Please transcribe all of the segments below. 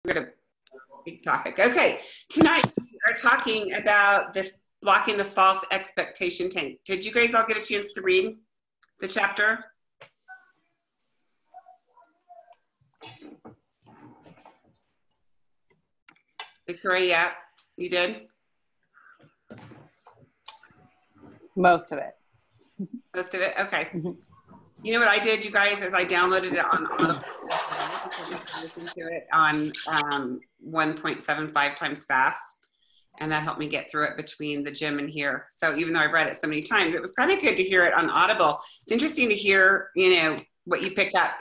going to big topic. Okay, tonight we are talking about this blocking the false expectation tank. Did you guys all get a chance to read the chapter? Victoria, yeah, you did? Most of it. Most of it? Okay. You know what I did, you guys, is I downloaded it on Audible. Listen to it on 1.75 times fast. And that helped me get through it between the gym and here. So even though I've read it so many times, it was kind of good to hear it on Audible. It's interesting to hear, you know, what you pick up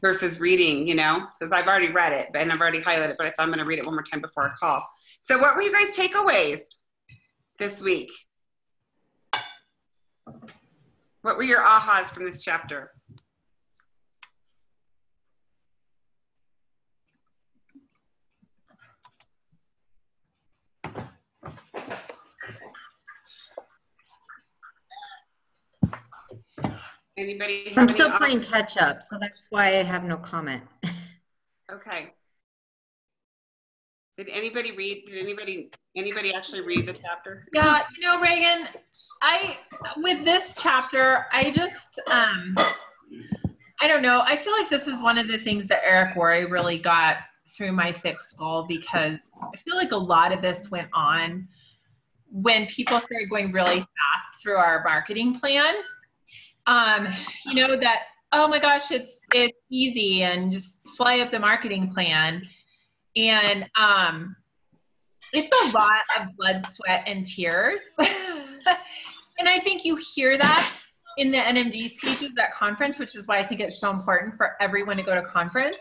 versus reading, you know, because I've already read it and I've already highlighted it, but I thought I'm going to read it one more time before I call. So what were you guys' takeaways this week? What were your ahas from this chapter? Anybody? I'm still playing catch up, so that's why I have no comment. Okay. Did anybody read? Did anybody actually read the chapter? Yeah, you know, Reagan, with this chapter, I just, I don't know. I feel like this is one of the things that Eric Worre really got through my thick skull, because I feel like a lot of this went on when people started going really fast through our marketing plan. You know, that, oh my gosh, it's easy and just fly up the marketing plan. And it's a lot of blood, sweat, and tears. And I think you hear that in the NMD speeches at conference, which is why I think it's so important for everyone to go to conference.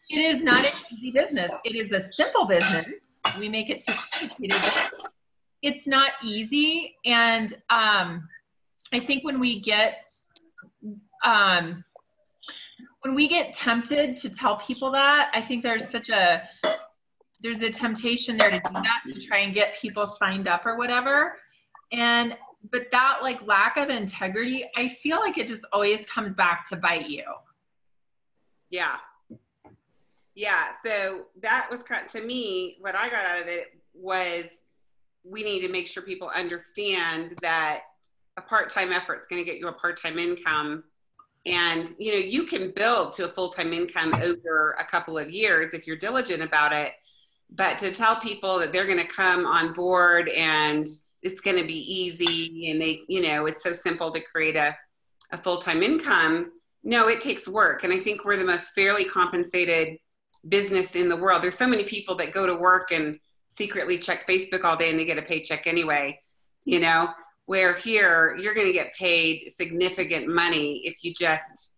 It is not an easy business. It is a simple business. We make it too complicated. It's not easy. And I think when we get tempted to tell people that, I think there's a temptation there to do that, to try and get people signed up or whatever. But that like lack of integrity, I feel like it just always comes back to bite you. Yeah. Yeah. So that was to me, what I got out of it was we need to make sure people understand that a part-time effort is going to get you a part-time income. And, you know, you can build to a full-time income over a couple of years if you're diligent about it. But to tell people that they're going to come on board and it's going to be easy and they, you know, it's so simple to create a full-time income. No, it takes work. And I think we're the most fairly compensated business in the world. There's so many people that go to work and secretly check Facebook all day and they get a paycheck anyway, you know. Where here, you're going to get paid significant money if you just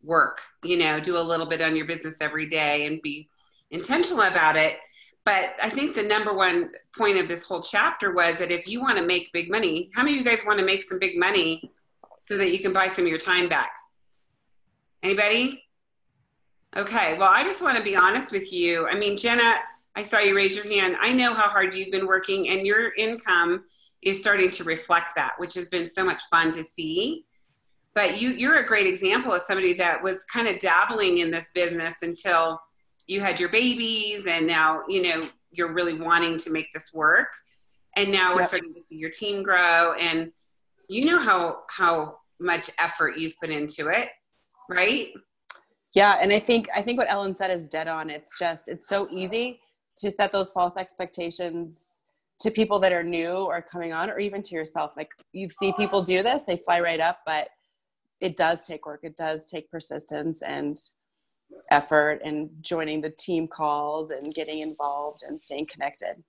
work, you know, do a little bit on your business every day and be intentional about it. But I think the number one point of this whole chapter was that if you want to make big money, how many of you guys want to make some big money so that you can buy some of your time back? Anybody? Okay, well, I just want to be honest with you. I mean, Jenna, I saw you raise your hand. I know how hard you've been working, and your income is starting to reflect that, which has been so much fun to see. But you're a great example of somebody that was kind of dabbling in this business until you had your babies, and now, you know, you're really wanting to make this work. And now we're starting to see your team grow, and you know how much effort you've put into it, right? Yeah, and I think what Ellen said is dead on. It's so easy to set those false expectations to people that are new or coming on, or even to yourself. Like, you see people do this, they fly right up, but it does take work. It does take persistence and effort and joining the team calls and getting involved and staying connected.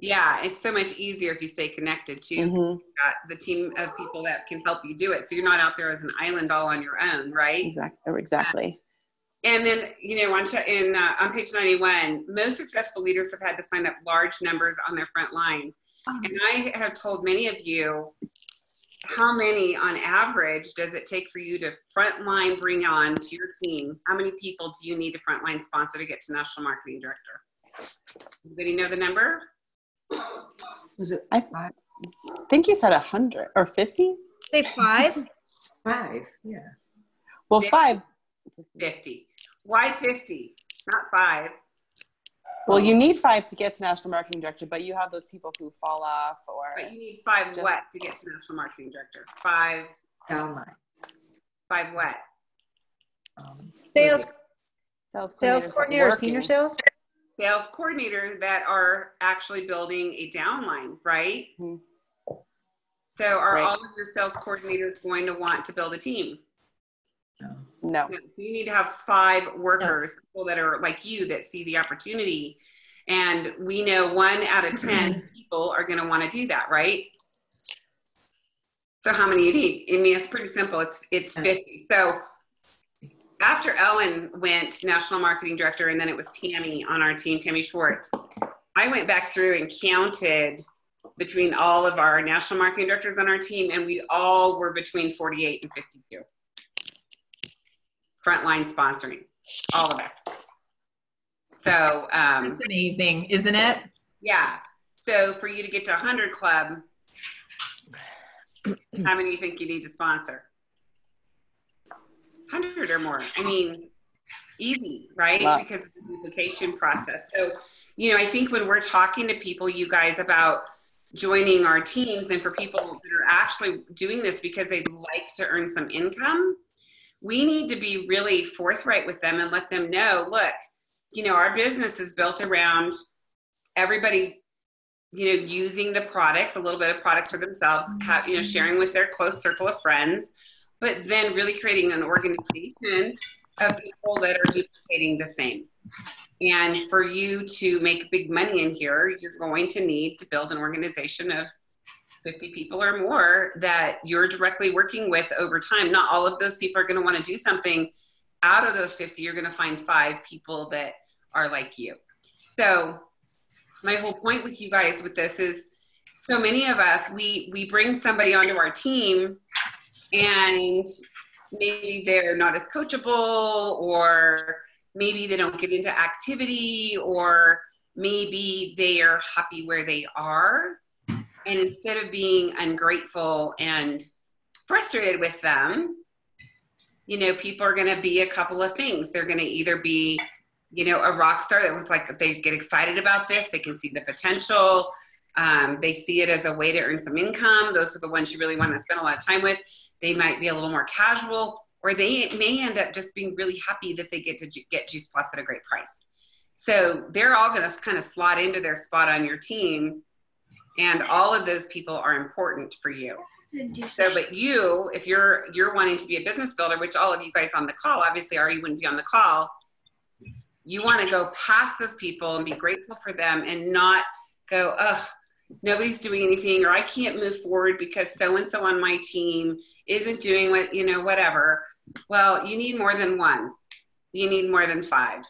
Yeah, it's so much easier if you stay connected too. You've got the team of people that can help you do it. So you're not out there as an island all on your own, right? Exactly. And then, you know, on page 91, most successful leaders have had to sign up large numbers on their front line. And I have told many of you, how many on average does it take for you to frontline bring on to your team? How many people do you need to frontline sponsor to get to National Marketing Director? Anybody know the number? Was it? I think you said 100 or 50. Say 5? 5, yeah. Well, 5. 50. Why 50? not 5. Well, you need 5 to get to national marketing director, but you have those people who fall off or. But you need 5 what to get to national marketing director? 5. Downline. 5 what? Sales coordinator, senior sales. Sales coordinators that are actually building a downline, right? Mm-hmm. So are all of your sales coordinators going to want to build a team? No. So you need to have 5 workers, people that are like you that see the opportunity. And we know 1 out of 10 people are going to want to do that, right? So how many you need? I mean, it's pretty simple. It's 50. So after Ellen went national marketing director, and then it was Tammy on our team, Tammy Schwartz, I went back through and counted between all of our national marketing directors on our team, and we all were between 48 and 52. Frontline sponsoring, all of us. So that's amazing, isn't it? Yeah. So for you to get to 100 club, how many do you think you need to sponsor? 100 or more. I mean, easy, right? Lots. Because of the duplication process. So, I think when we're talking to people, you guys, about joining our teams, and for people that are actually doing this because they'd like to earn some income, we need to be really forthright with them and let them know, look, our business is built around everybody, using the products, a little bit of products for themselves, sharing with their close circle of friends, but then really creating an organization of people that are duplicating the same. And for you to make big money in here, you're going to need to build an organization of 50 people or more that you're directly working with over time. Not all of those people are going to want to do something. Out of those 50, you're going to find 5 people that are like you. So my whole point with you guys with this is, so many of us, we bring somebody onto our team, and maybe they're not as coachable, or maybe they don't get into activity, or maybe they are happy where they are. And instead of being ungrateful and frustrated with them, people are going to be a couple of things. They're going to either be, a rock star that was like, they get excited about this. They can see the potential. They see it as a way to earn some income. Those are the ones you really want to spend a lot of time with. They might be a little more casual, or they may end up just being really happy that they get to get Juice Plus at a great price. So they're all going to kind of slot into their spot on your team. And all of those people are important for you. So, but you, if you're wanting to be a business builder, which all of you guys on the call obviously are, you wouldn't be on the call. You want to go past those people and be grateful for them, and not go, ugh, nobody's doing anything, or I can't move forward because so-and-so on my team isn't doing what, whatever. Well, you need more than 1. You need more than 5.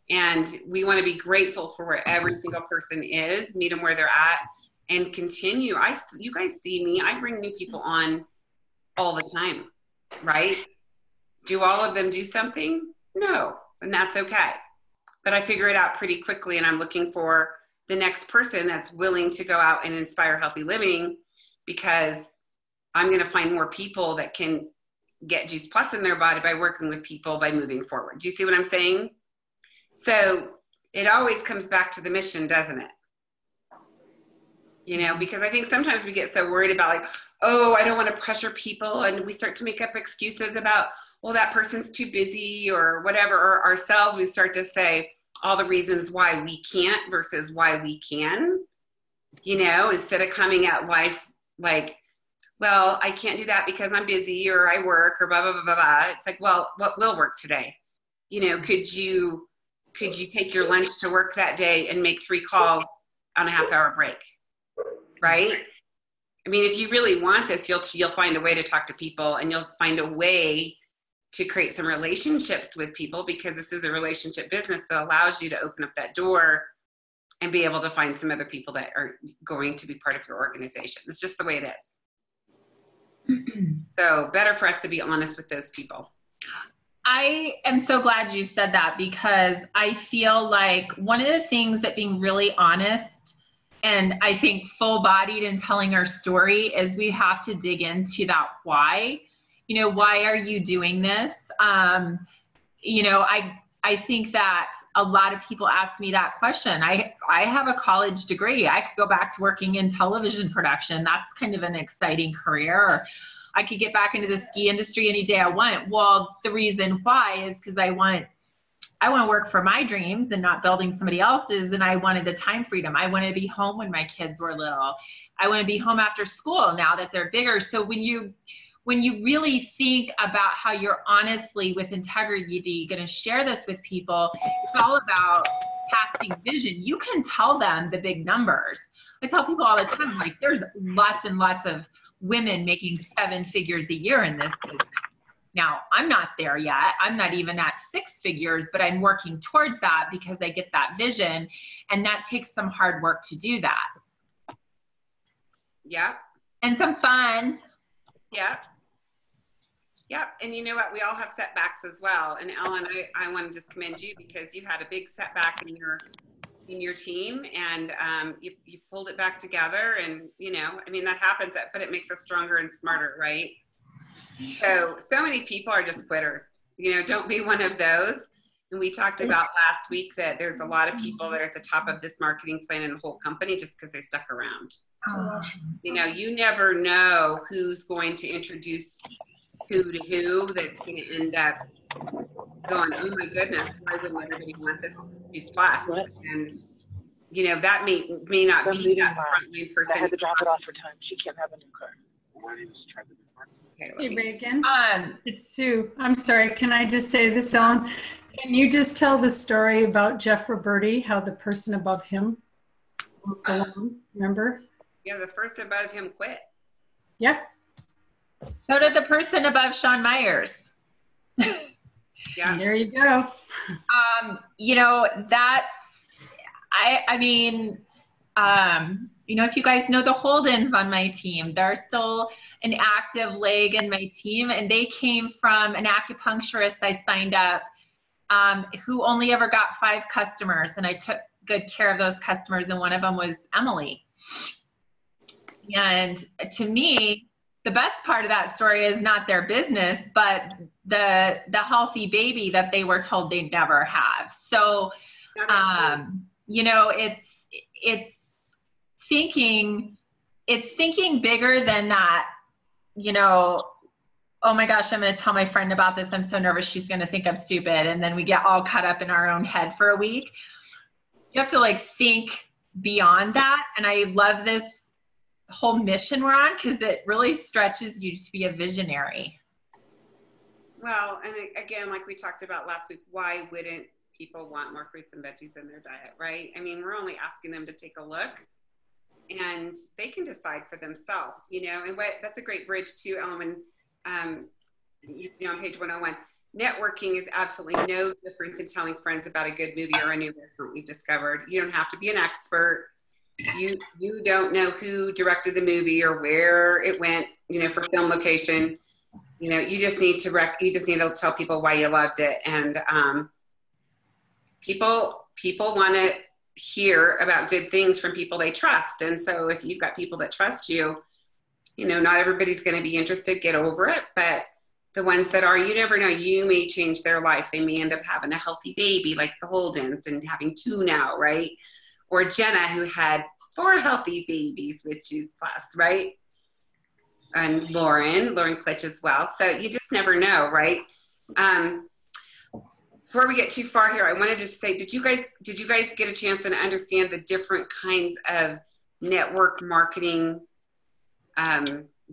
And we want to be grateful for where every single person is, meet them where they're at, and continue. You guys see me, I bring new people on all the time, right? Do all of them do something? No, and that's okay. But I figure it out pretty quickly, and I'm looking for the next person that's willing to go out and inspire healthy living, because I'm going to find more people that can get Juice Plus in their body by working with people, by moving forward. Do you see what I'm saying? So it always comes back to the mission, doesn't it? Because I think sometimes we get so worried about, like, oh, I don't want to pressure people. And we start to make up excuses about, well, that person's too busy or whatever. Or ourselves, we start to say all the reasons why we can't versus why we can, instead of coming at life like, well, I can't do that because I'm busy, or I work, or blah, blah, blah, blah, blah. It's like, well, what will work today? Could you take your lunch to work that day and make 3 calls on a half-hour break, right? I mean, if you really want this, you'll find a way to talk to people, and you'll find a way to create some relationships with people, because this is a relationship business that allows you to open up that door and be able to find some other people that are going to be part of your organization. It's just the way it is. So better for us to be honest with those people. I am so glad you said that, because I feel like one of the things that being really honest, and I think full-bodied in telling our story, is we have to dig into that why. Why are you doing this? I I think that a lot of people ask me that question. I have a college degree. I could go back to working in television production. That's kind of an exciting career. Or I could get back into the ski industry any day I want. Well, the reason why is because I want to work for my dreams and not building somebody else's. And I wanted the time freedom. I wanted to be home when my kids were little. I want to be home after school now that they're bigger. So when you really think about how you're honestly, with integrity, going to share this with people, it's all about casting vision. You can tell them the big numbers. I tell people all the time, like, there's lots and lots of women making 7 figures a year in this business. Now, I'm not there yet. I'm not even at 6 figures, but I'm working towards that because I get that vision, and that takes some hard work to do that. Yeah. And some fun. Yeah. Yeah. And you know what? We all have setbacks as well. And Ellen, I want to just commend you because you had a big setback in your team, and you pulled it back together. And, you know, I mean, that happens, but it makes us stronger and smarter, right? So many people are just quitters. You know, don't be one of those. And we talked about last week that there's a lot of people that are at the top of this marketing plan in the whole company just because they stuck around. You know, you never know who's going to introduce who to who that's going to end up going, oh my goodness, why wouldn't everybody want these class? And, you know, that may not be that frontline person. I had to drop it off for time. She can't have a new car. Okay, Hey, Reagan. It's Sue. I'm sorry. Can I just say this, Ellen? Can you just tell the story about Jeff Roberti, how the person above him moved along? Remember? Yeah, the person above him quit. Yeah. So did the person above Sean Myers. Yeah. There you go. You know, that's, I mean, you know, if you guys know the Holdens on my team, they're still an active leg in my team, and they came from an acupuncturist I signed up who only ever got 5 customers, and I took good care of those customers, and one of them was Emily. And to me, the best part of that story is not their business, but the healthy baby that they were told they'd never have. So, you know, it's thinking bigger than that, you know, oh my gosh, I'm going to tell my friend about this. I'm so nervous. She's going to think I'm stupid. And then we get all caught up in our own head for a week. You have to like think beyond that. And I love this whole mission we're on because it really stretches you to be a visionary. Well, and again, like we talked about last week, why wouldn't people want more fruits and veggies in their diet, right? I mean, we're only asking them to take a look and they can decide for themselves, you know, and that's a great bridge to Ellen, you know, on page 101. Networking is absolutely no different than telling friends about a good movie or a new restaurant you've discovered. You don't have to be an expert. You don't know who directed the movie or where it went, you know, for film location. You know, you just need to tell people why you loved it. And people want to hear about good things from people they trust. And so if you've got people that trust you, you know, not everybody's going to be interested, get over it. But the ones that are, you never know, you may change their life. They may end up having a healthy baby like the Holdens and having 2 now, right? Or Jenna, who had 4 healthy babies with Juice Plus, right? And Lauren Klitsch as well. So you just never know, right? Before we get too far here, I wanted to say, did you guys get a chance to understand the different kinds of network marketing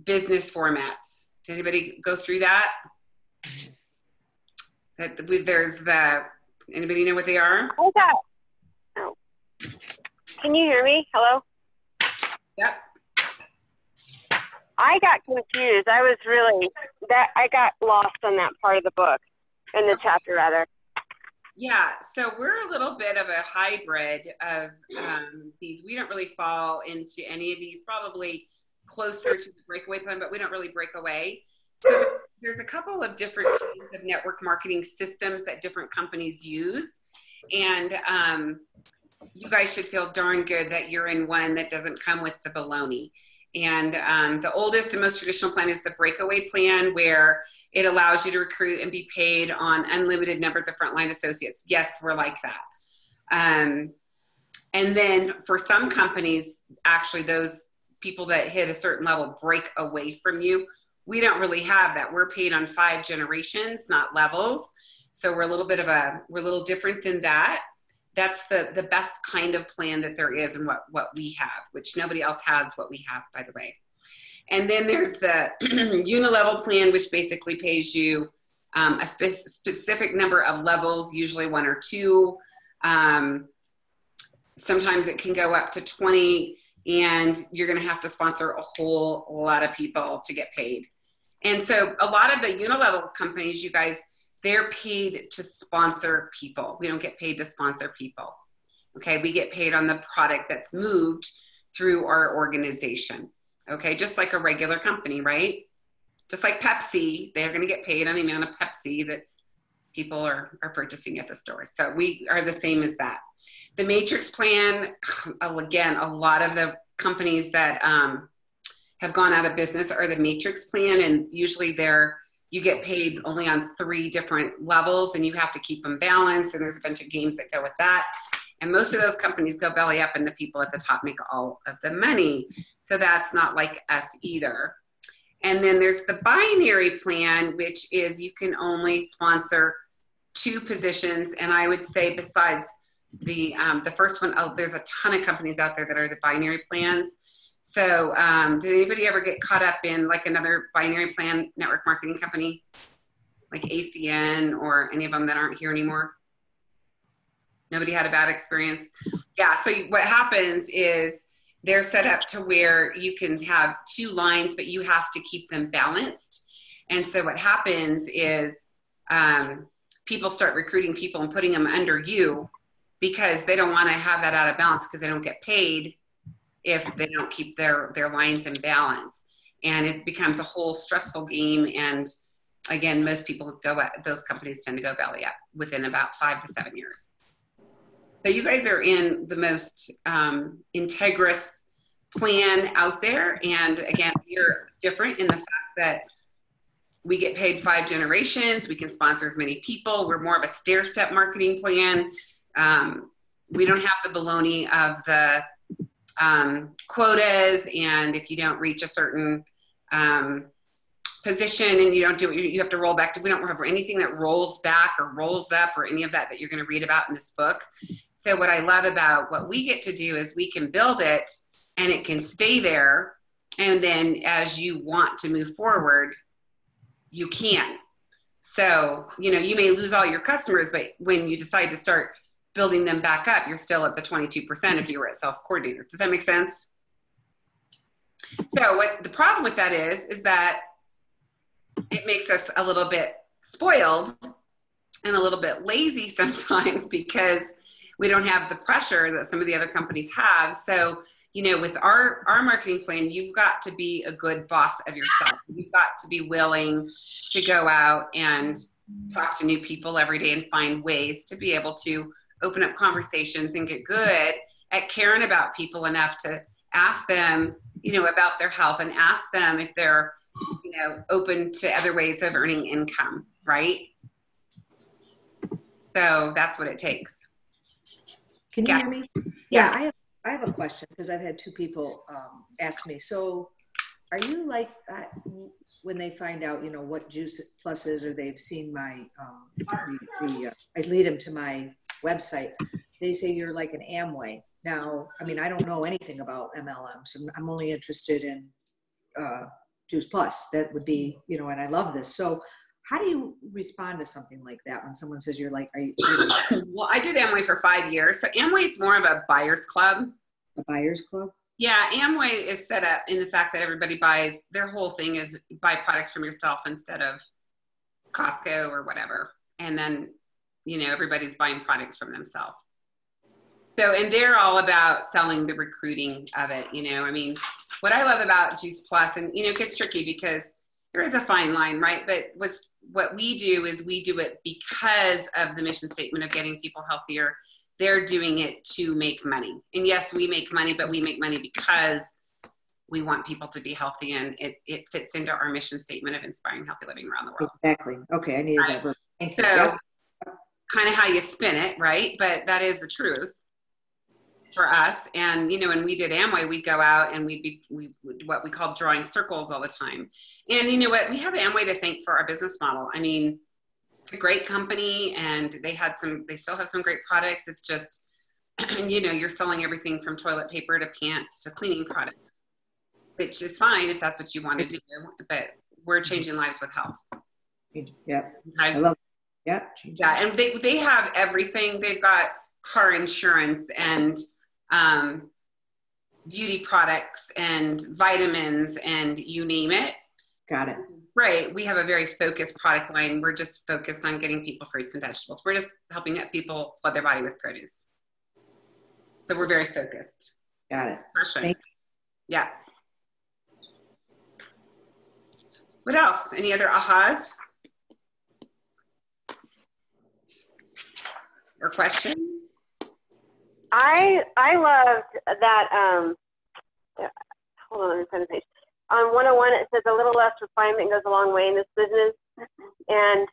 business formats? Did anybody go through that? Anybody know what they are? Can you hear me? Hello? Yep. I got confused. I got lost on that part of the book, in the chapter rather. Yeah, so we're a little bit of a hybrid of these. We don't really fall into any of these, probably closer to the breakaway plan, but we don't really break away. So there's a couple of different kinds of network marketing systems that different companies use. And you guys should feel darn good that you're in one that doesn't come with the baloney. And the oldest and most traditional plan is the breakaway plan, where it allows you to recruit and be paid on unlimited numbers of frontline associates. Yes, we're like that. And then for some companies, actually those people that hit a certain level break away from you. We don't really have that. We're paid on 5 generations, not levels. So we're a little different than that. That's the best kind of plan that there is, and what we have, which nobody else has what we have, by the way. And then there's the unilevel plan, which basically pays you a specific number of levels, usually 1 or 2. Sometimes it can go up to 20, and you're going to have to sponsor a whole lot of people to get paid. And so a lot of the unilevel companies, you guys, they're paid to sponsor people. We don't get paid to sponsor people. Okay, we get paid on the product that's moved through our organization. Okay, just like a regular company, right? Just like Pepsi, they're going to get paid on the amount of Pepsi that's people are purchasing at the store. So we are the same as that. The Matrix plan, again, a lot of the companies that have gone out of business are the Matrix plan, and usually you get paid only on 3 different levels, and you have to keep them balanced, and there's a bunch of games that go with that. And most of those companies go belly up, and the people at the top make all of the money. So that's not like us either. And then there's the binary plan, which is you can only sponsor 2 positions. And I would say besides the first one, there's a ton of companies out there that are the binary plans. So did anybody ever get caught up in like another binary plan network marketing company, like ACN or any of them that aren't here anymore? Nobody had a bad experience? Yeah, so what happens is they're set up to where you can have 2 lines, but you have to keep them balanced. And so what happens is people start recruiting people and putting them under you because they don't want to have that out of balance, because they don't get paid if they don't keep their lines in balance. And it becomes a whole stressful game. And again, most people those companies tend to go belly up within about 5 to 7 years. So you guys are in the most integrous plan out there. And again, you're different in the fact that we get paid 5 generations. We can sponsor as many people. We're more of a stair-step marketing plan. We don't have the baloney of the quotas, and if you don't reach a certain position and you don't do it, you have to roll back. We don't have anything that rolls back or rolls up or any of that you're going to read about in this book. So what I love about what we get to do is we can build it and it can stay there. And then as you want to move forward, you can. So, you may lose all your customers, but when you decide to start building them back up, you're still at the 22% if you were at sales coordinator. Does that make sense? So what the problem with that is that it makes us a little bit spoiled and a little bit lazy sometimes, because we don't have the pressure that some of the other companies have. So, with our marketing plan, you've got to be a good boss of yourself. You've got to be willing to go out and talk to new people every day and find ways to be able to open up conversations and get good at caring about people enough to ask them, about their health, and ask them if they're, open to other ways of earning income, right? So that's what it takes. Can you hear me? Yeah, I have a question, because I've had 2 people ask me. So are you like, when they find out, what Juice Plus is, or they've seen my, I lead them to my website, they say you're like an Amway. Now, I mean, I don't know anything about MLMs. I'm only interested in Juice Plus. That would be, and I love this. So how do you respond to something like that when someone says you're like, Well, I did Amway for 5 years. So Amway is more of a buyer's club. A buyer's club? Yeah, Amway is set up in the fact that everybody buys, their whole thing is buy products from yourself instead of Costco or whatever. And then, everybody's buying products from themselves. So, and they're all about selling the recruiting of it, I mean, what I love about Juice Plus, and, it gets tricky because there is a fine line, right? But what we do is we do it because of the mission statement of getting people healthier. They're doing it to make money. And yes, we make money, but we make money because we want people to be healthy, and it fits into our mission statement of inspiring healthy living around the world. Exactly. Okay, I needed Right. that verb. Thank you. So Yep. kind of how you spin it, right? But that is the truth for us. And, you know, when we did Amway, we'd go out and we what we called drawing circles all the time. And you know what? We have Amway to thank for our business model. I mean, it's a great company, and they still have some great products. It's just, you know, you're selling everything from toilet paper to pants to cleaning products, which is fine if that's what you want to do, but we're changing lives with health. Yeah. I love it. Yeah. Yeah, and they have everything. They've got car insurance and beauty products and vitamins and you name it. Got it. Right. We have a very focused product line. We're just focused on getting people fruits and vegetables. We're just helping people flood their body with produce. So we're very focused. Got it. Thank you. Yeah. What else? Any other ahas? Or questions? I loved that. Hold on, I'm trying to page. On 101, it says a little less refinement goes a long way in this business. And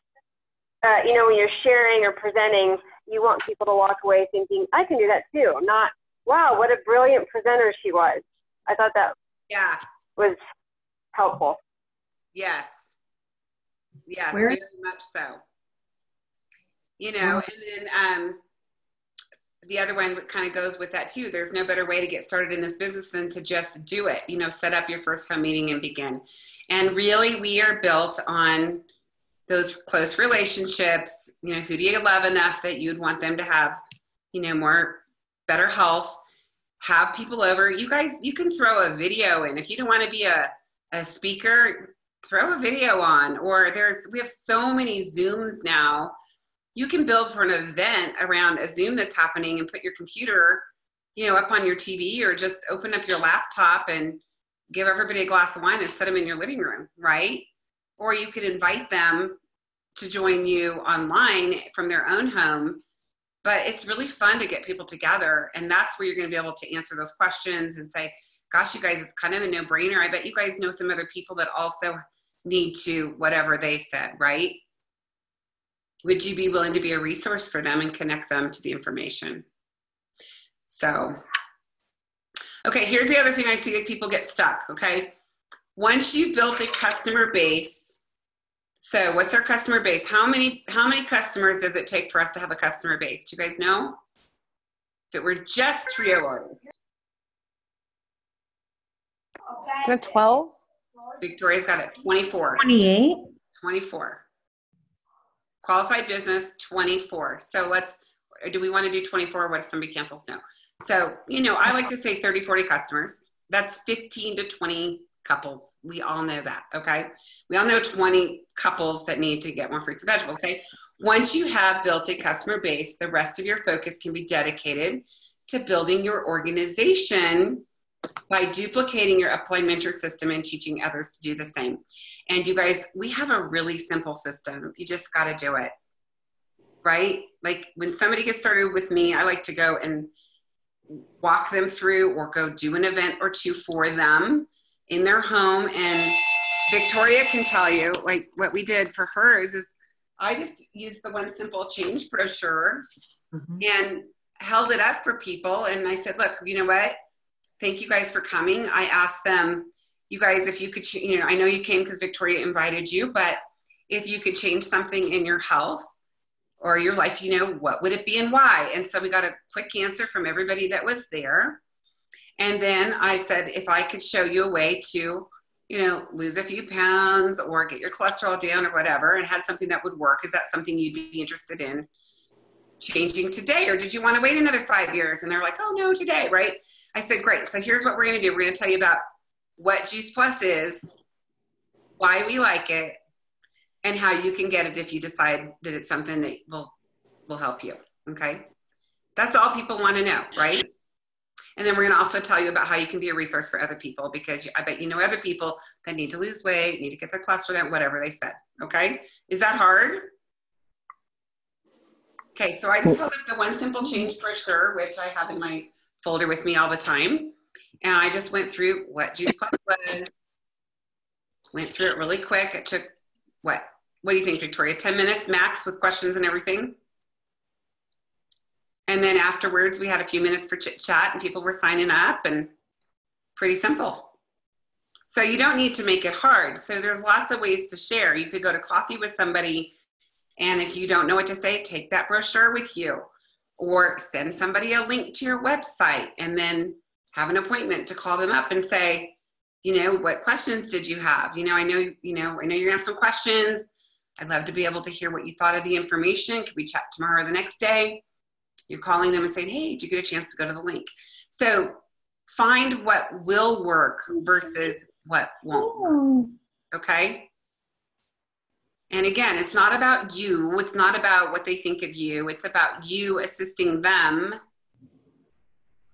you know, when you're sharing or presenting, you want people to walk away thinking, I can do that too. Not, wow, what a brilliant presenter she was. I thought that was helpful. Yes. Yes, Where? very much so. You know, and then the other one kind of goes with that too. There's no better way to get started in this business than to just do it. You know, set up your first home meeting and begin. And really, we are built on those close relationships. You know, who do you love enough that you'd want them to have, you know, better health? Have people over. You guys, you can throw a video in. If you don't want to be a speaker, throw a video on. Or we have so many Zooms now. You can build for an event around a Zoom that's happening and put your computer, you know, up on your TV, or just open up your laptop and give everybody a glass of wine and set them in your living room, right? Or you could invite them to join you online from their own home. But it's really fun to get people together, and that's where you're going to be able to answer those questions and say, gosh, you guys, it's kind of a no-brainer. I bet you guys know some other people that also need to whatever they said, right? Would you be willing to be a resource for them and connect them to the information? So, okay, here's the other thing I see that people get stuck, okay? Once you've built a customer base, so what's our customer base? How many customers does it take for us to have a customer base? Do you guys know? If it were just Trio Orders. Is it 12? Victoria's got it, 24. 28. 24. Qualified business, 24. So do we want to do 24? What if somebody cancels? No. So, you know, I like to say 30, 40 customers. That's 15 to 20 couples. We all know that, okay? We all know 20 couples that need to get more fruits and vegetables, okay? Once you have built a customer base, the rest of your focus can be dedicated to building your organization by duplicating your upline mentor system and teaching others to do the same. And you guys, we have a really simple system. You just got to do it, right? Like when somebody gets started with me, I like to go and walk them through or go do an event or two for them in their home. And Victoria can tell you, like what we did for hers is I just used the one simple change brochure and held it up for people. And I said, look, you know what? Thank you guys for coming. I asked them, you guys, if you could, you know, I know you came because Victoria invited you, but if you could change something in your health or your life, you know, what would it be and why? And so we got a quick answer from everybody that was there. And then I said, if I could show you a way to, you know, lose a few pounds or get your cholesterol down or whatever, and had something that would work, is that something you'd be interested in changing today? Or did you want to wait another 5 years? And they're like, oh no, today, right? I said, great. So here's what we're going to do. We're going to tell you about what Juice Plus is, why we like it, and how you can get it if you decide that it's something that will help you. Okay. That's all people want to know, right? And then we're going to also tell you about how you can be a resource for other people, because I bet you know other people that need to lose weight, need to get their cholesterol down, whatever they said. Okay. Is that hard? Okay. So I just held up the one simple change brochure, which I have in my folder with me all the time. And I just went through what Juice Plus was, went through it really quick. It took, what do you think, Victoria? 10 minutes max with questions and everything. And then afterwards, we had a few minutes for chit chat and people were signing up, and pretty simple. So you don't need to make it hard. So there's lots of ways to share. You could go to coffee with somebody, and if you don't know what to say, take that brochure with you, or send somebody a link to your website and then have an appointment to call them up and say, you know, what questions did you have? I know you're gonna have some questions. I'd love to be able to hear what you thought of the information. Could we chat tomorrow or the next day? You're calling them and saying, hey, did you get a chance to go to the link? So find what will work versus what won't work, okay? And again, it's not about you. It's not about what they think of you. It's about you assisting them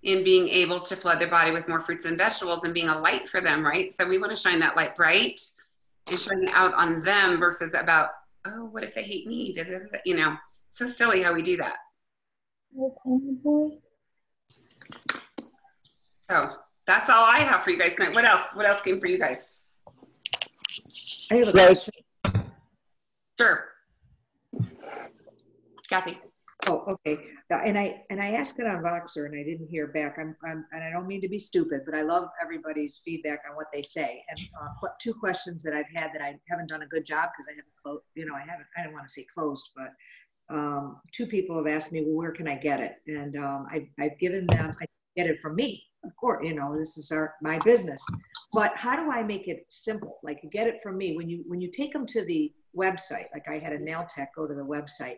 in being able to flood their body with more fruits and vegetables and being a light for them, right? So we want to shine that light bright and shine it out on them versus about, oh, what if they hate me? You know, so silly how we do that. So that's all I have for you guys tonight. What else? What else came for you guys? I have a question. Sure. Kathy. Oh, okay. And I asked it on Voxer and I didn't hear back. And I don't mean to be stupid, but I love everybody's feedback on what they say. And two questions that I've had that I haven't done a good job because I haven't closed. I don't want to say closed, but two people have asked me, well, where can I get it? And I've given them, I get it from me. Of course, this is my business. But how do I make it simple? Like, get it from me. When you take them to the website, like I had a nail tech go to the website,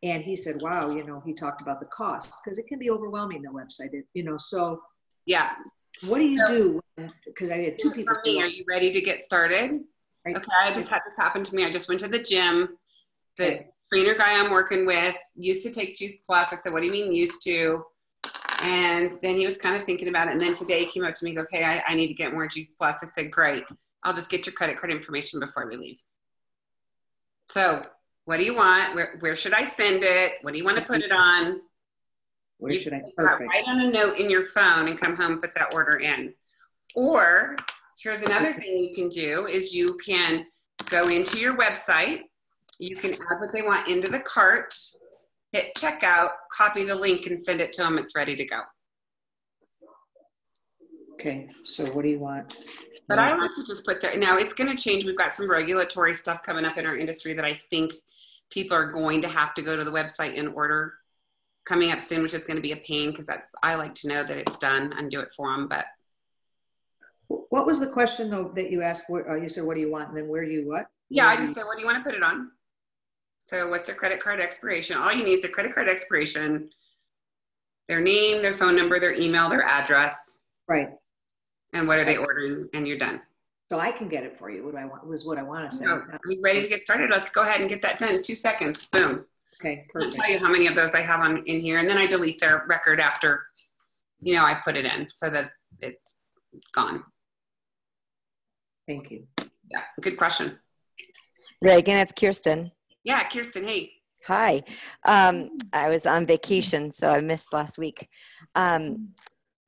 and he said, wow, he talked about the cost, because it can be overwhelming, the website, so yeah. What do you do? Because I had two people. For me, are you ready to get started? Right. Okay, I just had this happen to me. I just went to the gym. The trainer guy I'm working with used to take Juice Plus. I said, what do you mean used to? And then he was kind of thinking about it. And then today he came up to me and goes, hey, I need to get more Juice Plus. I said, great. I'll just get your credit card information before we leave. So what do you want? Where should I send it? What do you want to put it on? Where should I? Write on a note in your phone and come home and put that order in. Or here's another thing you can do is you can go into your website. You can add what they want into the cart, hit checkout, copy the link, and send it to them. It's ready to go. Okay, so what do you want? But I like to just put there. Now, it's going to change. We've got some regulatory stuff coming up in our industry that I think people are going to have to go to the website and order coming up soon, which is going to be a pain because I like to know that it's done and do it for them. But what was the question though that you asked? You said, what do you want? And then where do you what? Yeah, I just said, what do you want to put it on? So what's their credit card expiration? All you need is a credit card expiration, their name, their phone number, their email, their address. Right. And what are they ordering? And you're done. So I can get it for you. What do I want was what I want to say. So, are you ready to get started? Let's go ahead and get that done. 2 seconds. Boom. Okay, I'll perfect. tell you how many of those I have in here. And then I delete their record after, I put it in so that it's gone. Thank you. Yeah, good question. Reagan, it's Kirsten. Yeah, Kirsten, hey. Hi. I was on vacation, so I missed last week.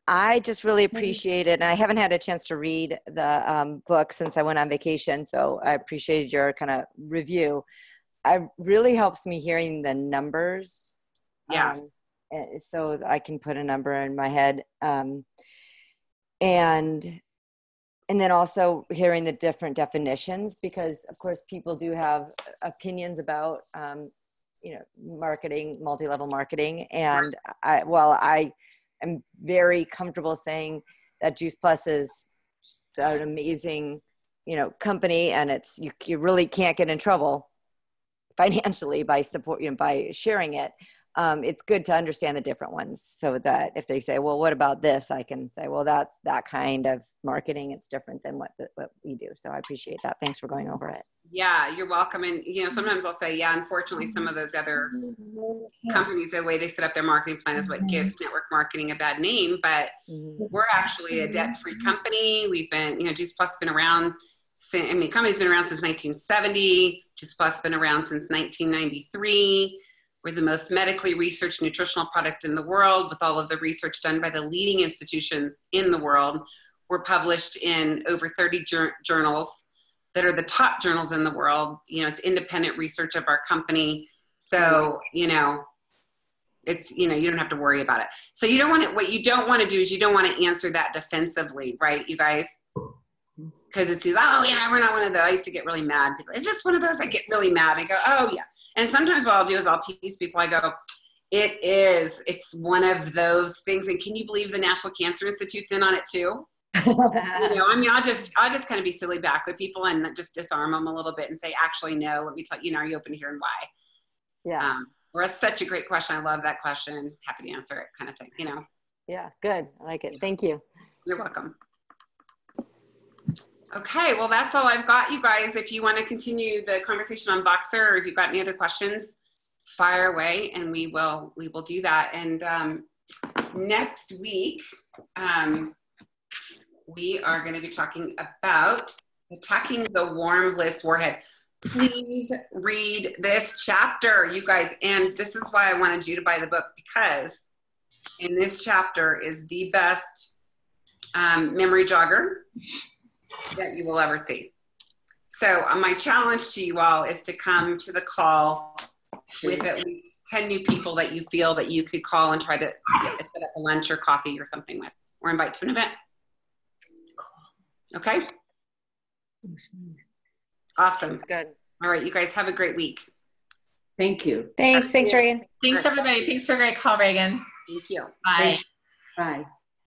I just really appreciate it. And I haven't had a chance to read the book since I went on vacation, so I appreciated your kind of review. It really helps me hearing the numbers. Yeah. So I can put a number in my head. And then also hearing the different definitions, because of course people do have opinions about, marketing, multi-level marketing. And I am very comfortable saying that Juice Plus is just an amazing, company, and you really can't get in trouble financially by by sharing it. It's good to understand the different ones so that if they say, well, what about this? I can say, well, that's that kind of marketing. It's different than what we do. So I appreciate that. Thanks for going over it. Yeah, you're welcome. And, sometimes I'll say, yeah, unfortunately, some of those other companies, the way they set up their marketing plan is what gives network marketing a bad name. But we're actually a debt-free company. We've been, Juice Plus has been around. Company's been around since 1970. Juice Plus has been around since 1993. We're the most medically researched nutritional product in the world, with all of the research done by the leading institutions in the world. We're published in over 30 journals that are the top journals in the world. You know, it's independent research of our company. So, you know, it's, you know, you don't have to worry about it. So you don't want to, what you don't want to do is you don't want to answer that defensively, right, you guys? Because it's, oh yeah, we're not one of those. I used to get really mad. People, is this one of those? I get really mad. I go, oh yeah. And sometimes what I'll do is I'll tease people. I go, it is. It's one of those things. And can you believe the National Cancer Institute's in on it too? You know, I mean, I'll just kind of be silly back with people and just disarm them a little bit and say, actually, no. Let me tell you. You know, are you open to hearing why? Yeah. Or that's such a great question. I love that question. Happy to answer it, kind of thing. You know. Yeah. Good. I like it. Thank you. You're welcome. Okay, well, that's all I've got, you guys. If you want to continue the conversation on Voxer, or if you've got any other questions, fire away, and we will do that. And next week, we are going to be talking about attacking the warm bliss warhead. Please read this chapter, you guys. And this is why I wanted you to buy the book, because in this chapter is the best memory jogger that you will ever see. So my challenge to you all is to come to the call with at least 10 new people that you feel that you could call and try to set up a lunch or coffee or something with, or invite to an event. Okay? Awesome. That's good. All right, you guys have a great week. Thank you. Thanks, Reagan. Thanks, everybody. Thanks for a great call, Reagan. Thank you. Bye. Bye.